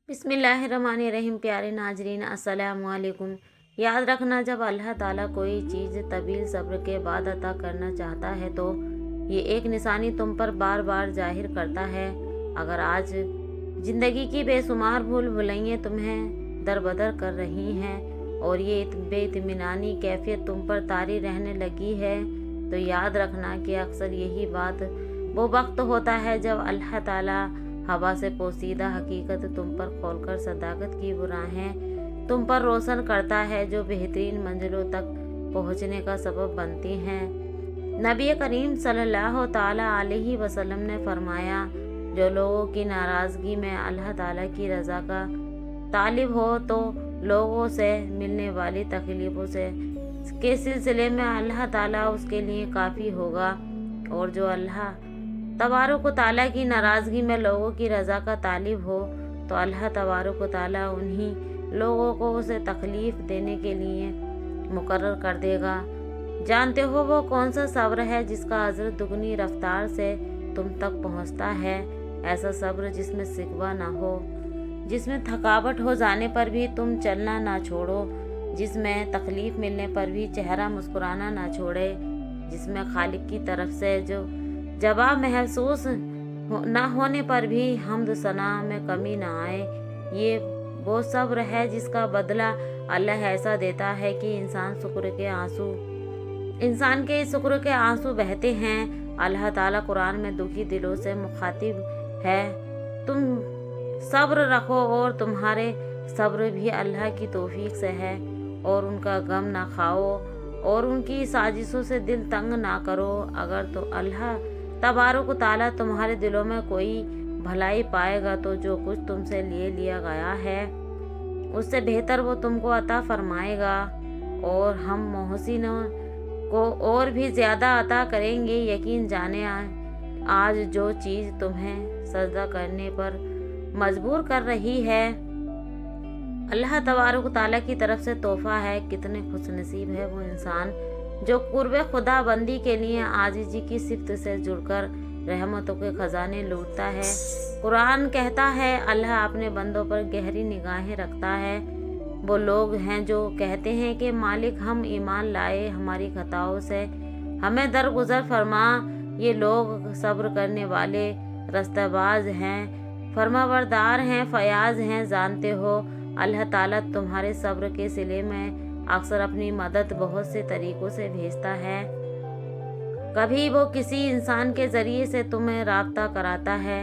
बिस्मिल्लाहिर्रहमानिर्रहीम। प्यारे नाजरीन, अस्सलाम वालेकुम। याद रखना, जब अल्लाह ताला कोई चीज़ तवील सब्र के बाद अता करना चाहता है तो ये एक निशानी तुम पर बार बार जाहिर करता है। अगर आज ज़िंदगी की बेशुमार भूल भुलैयाँ तुम्हें दरबदर कर रही हैं और ये बेइत्मीनानी कैफियत तुम पर तारी रहने लगी है, तो याद रखना कि अक्सर यही बात वो वक्त होता है जब अल्लाह ताला हवा से पोशीदा हकीकत तुम पर खोलकर सदाकत की राहें तुम पर रोशन करता है, जो बेहतरीन मंजिलों तक पहुँचने का सबब बनती हैं। नबी करीम सल्लल्लाहु ताला अलैहि वसल्लम ने फरमाया, जो लोगों की नाराज़गी में अल्लाह ताला की रज़ा का तालिब हो तो लोगों से मिलने वाली तकलीफ़ों से के सिलसिले में अल्लाह ताला उसके लिए काफ़ी होगा, और जो अल्लाह तबारक व ताला की नाराज़गी में लोगों की रज़ा का तालिब हो तो अल्लाह तबारक व ताला उन्हीं लोगों को उसे तकलीफ़ देने के लिए मुकर्रर कर देगा। जानते हो वो कौन सा सब्र है जिसका अजर दुगनी रफ्तार से तुम तक पहुंचता है? ऐसा सब्र जिसमें सिकवा ना हो, जिसमें थकावट हो जाने पर भी तुम चलना ना छोड़ो, जिसमें तकलीफ़ मिलने पर भी चेहरा मुस्कुराना ना छोड़े, जिसमें खालिक की तरफ से जो जवाब महसूस ना होने पर भी हम्द सना में कमी ना आए। ये वो सब्र है जिसका बदला अल्लाह ऐसा देता है कि इंसान के शुक्र के आंसू बहते हैं। अल्लाह ताला कुरान में दुखी दिलों से मुखातिब है, तुम सब्र रखो और तुम्हारे सब्र भी अल्लाह की तौफीक से है, और उनका गम ना खाओ और उनकी साजिशों से दिल तंग ना करो। अगर तो अल्लाह तबारक ताला तुम्हारे दिलों में कोई भलाई पाएगा तो जो कुछ तुमसे लिया गया है उससे बेहतर वो तुमको अता फरमाएगा, और हम मोहसिनों को और भी ज़्यादा अता करेंगे। यकीन जाने आज जो चीज़ तुम्हें सजदा करने पर मजबूर कर रही है अल्लाह तबारक ताला की तरफ से तोहफा है। कितने खुशनसीब है वो इंसान जो कुर्बे खुदा बंदी के लिए आजिज़ी की सिफ्त से जुड़कर रहमतों के खजाने लूटता है। कुरान कहता है, अल्लाह अपने बंदों पर गहरी निगाहें रखता है। वो लोग हैं जो कहते हैं कि मालिक, हम ईमान लाए, हमारी खताओं से हमें दरगुजर फरमा। ये लोग सब्र करने वाले रस्तेबाज हैं, फरमाबरदार हैं, फयाज हैं। जानते हो अल्लाह ताला तुम्हारे सब्र के सिले में अक्सर अपनी मदद बहुत से तरीक़ों से भेजता है। कभी वो किसी इंसान के ज़रिए से तुम्हें राब्ता कराता है,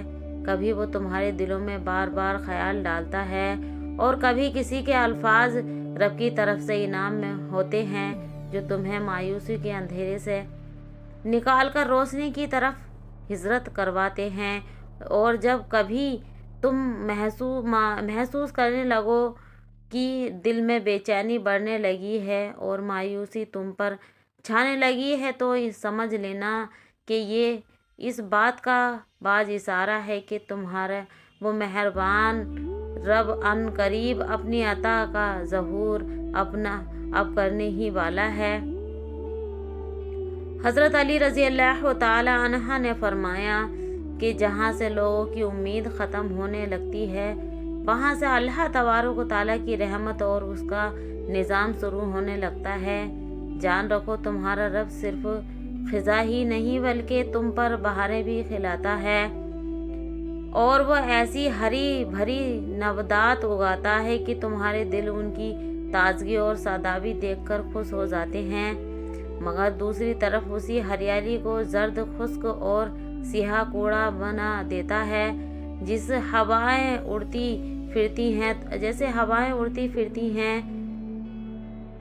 कभी वो तुम्हारे दिलों में बार बार ख्याल डालता है, और कभी किसी के अल्फाज रब की तरफ से इनाम में होते हैं जो तुम्हें मायूसी के अंधेरे से निकाल कर रोशनी की तरफ हिजरत करवाते हैं। और जब कभी तुम महसूस करने लगो कि दिल में बेचैनी बढ़ने लगी है और मायूसी तुम पर छाने लगी है, तो समझ लेना कि ये इस बात का बाज इशारा है कि तुम्हारा वो मेहरबान रब अन करीब अपनी अता का ज़हूर अब करने ही वाला है। हज़रत अली रज़ी अल्लाह ताला अन्हा ने फरमाया कि जहाँ से लोगों की उम्मीद ख़त्म होने लगती है वहाँ से अल्लाह तबारक ताला की रहमत और उसका निज़ाम शुरू होने लगता है। जान रखो, तुम्हारा रब सिर्फ ख़िज़ा ही नहीं बल्कि तुम पर बहारें भी खिलाता है, और वह ऐसी हरी भरी नबदात उगाता है कि तुम्हारे दिल उनकी ताजगी और सादाबी देखकर खुश हो जाते हैं। मगर दूसरी तरफ उसी हरियाली को जर्द, खुश्क और सियाह कूड़ा बना देता है, जैसे हवाएं उड़ती फिरती हैं।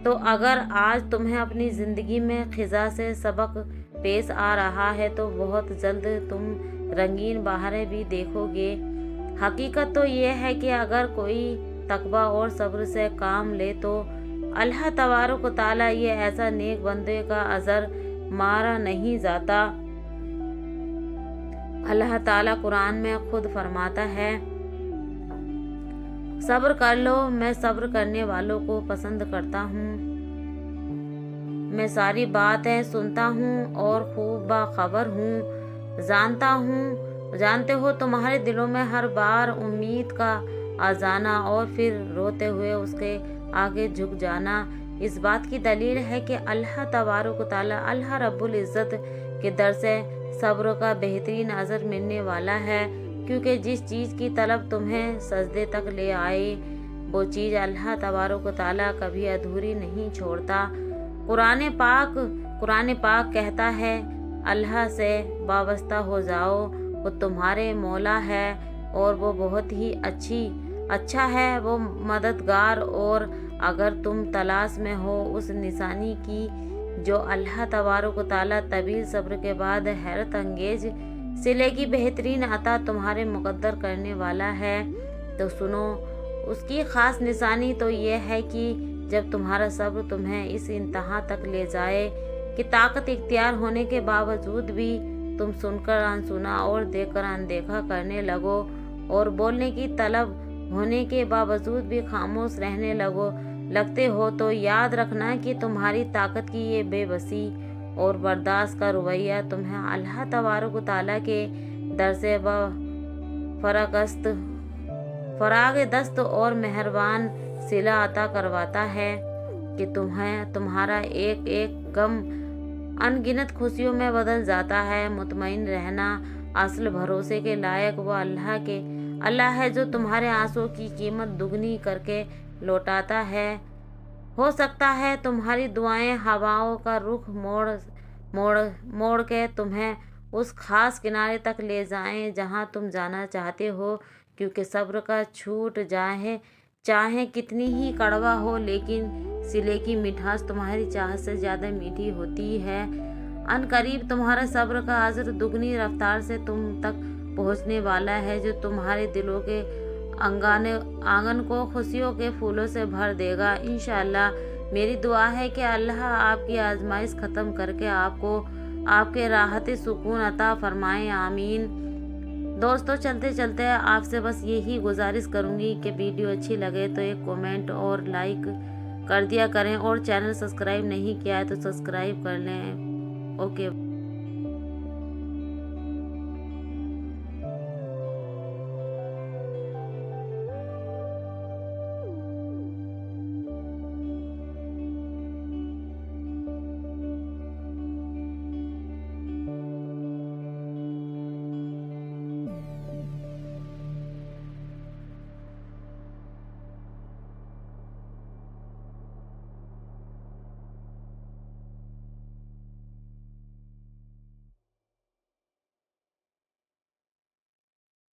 तो अगर आज तुम्हें अपनी ज़िंदगी में ख़िज़ा से सबक पेश आ रहा है तो बहुत जल्द तुम रंगीन बहारें भी देखोगे। हकीकत तो ये है कि अगर कोई तकवा और सब्र से काम ले तो अल्लाह तबारक ताला ये ऐसा नेक बंदे का अजर मारा नहीं जाता। अल्लाह ताला कुरान में खुद फरमाता है, सब्र कर लो, मैं सब्र करने वालों को पसंद करता हूँ। मैं सारी बातें सुनता हूँ और खूब बाखबर हूँ, जानता हूँ جانتے ہو تمہارے دلوں میں ہر بار امید کا آ جانا اور پھر روتے ہوئے اس کے آگے جھک جانا اس بات کی دلیل ہے کہ اللہ تبارک و تعالی اللہ رب العزت کے در سے صبر کا بہترین اجر ملنے والا ہے، کیونکہ جس چیز کی طلب تمہیں سجدے تک لے آئے وہ چیز اللہ تبارک و تعالی کبھی ادھوری نہیں چھوڑتا۔ قرآن پاک کہتا ہے اللہ سے وابستہ ہو جاؤ، وہ تمہارے مولا ہے اور وہ بہت ہی اچھا ہے، وہ مددگار۔ اور اگر تم تلاش میں ہو اس نشانی کی جو اللہ تبارک و تعالی طویل صبر کے بعد حیرت انگیز صلے کی بہترین عطا تمہارے مقدر کرنے والا ہے، تو سنو اس کی خاص نشانی تو یہ ہے کہ جب تمہارا صبر تمہیں اس انتہا تک لے جائے کہ طاقت اختیار ہونے کے باوجود بھی تم سن کر انسنا اور دیکھ کر اندیکھا کرنے لگو اور بولنے کی طلب ہونے کے باوجود بھی خاموش رہنے لگتے ہو، تو یاد رکھنا کہ تمہاری طاقت کی یہ بے بسی اور برداشت کا رویہ تمہیں اللہ تبارک و تعالیٰ کے در سے فراغ دست اور مہربان صلہ عطا کرواتا ہے کہ تمہارا ایک ایک غم ان گنت خوشیوں میں بدل جاتا ہے۔ مطمئن رہنا، اصل بھروسے کے لائق وہ اللہ ہے جو تمہارے آنسوں کی قیمت دگنی کر کے لوٹاتا ہے۔ ہو سکتا ہے تمہاری دعائیں ہواؤں کا رخ موڑ کے تمہیں اس خاص کنارے تک لے جائیں جہاں تم جانا چاہتے ہو، کیونکہ صبر کا چھوٹ چاہے کتنی ہی کڑوا ہو، لیکن صلے کی مٹھاس تمہاری چاہت سے زیادہ میٹھی ہوتی ہے۔ ان قریب تمہارا صبر کا اجر دگنی رفتار سے تم تک پہنچنے والا ہے، جو تمہارے دلوں کے آنگن کو خوشیوں کے پھولوں سے بھر دے گا انشاءاللہ۔ میری دعا ہے کہ اللہ آپ کی آزمائش ختم کر کے آپ کو آپ کے راحت سکون عطا فرمائے، آمین۔ دوستو چلتے چلتے آپ سے بس یہی گزارش کروں گی کہ ویڈیو اچھی لگے تو ایک کومنٹ اور لائک کر دیا کریں، اور چینل سبسکرائب نہیں کیا ہے تو سبسکرائب کر لیں۔ اوکے۔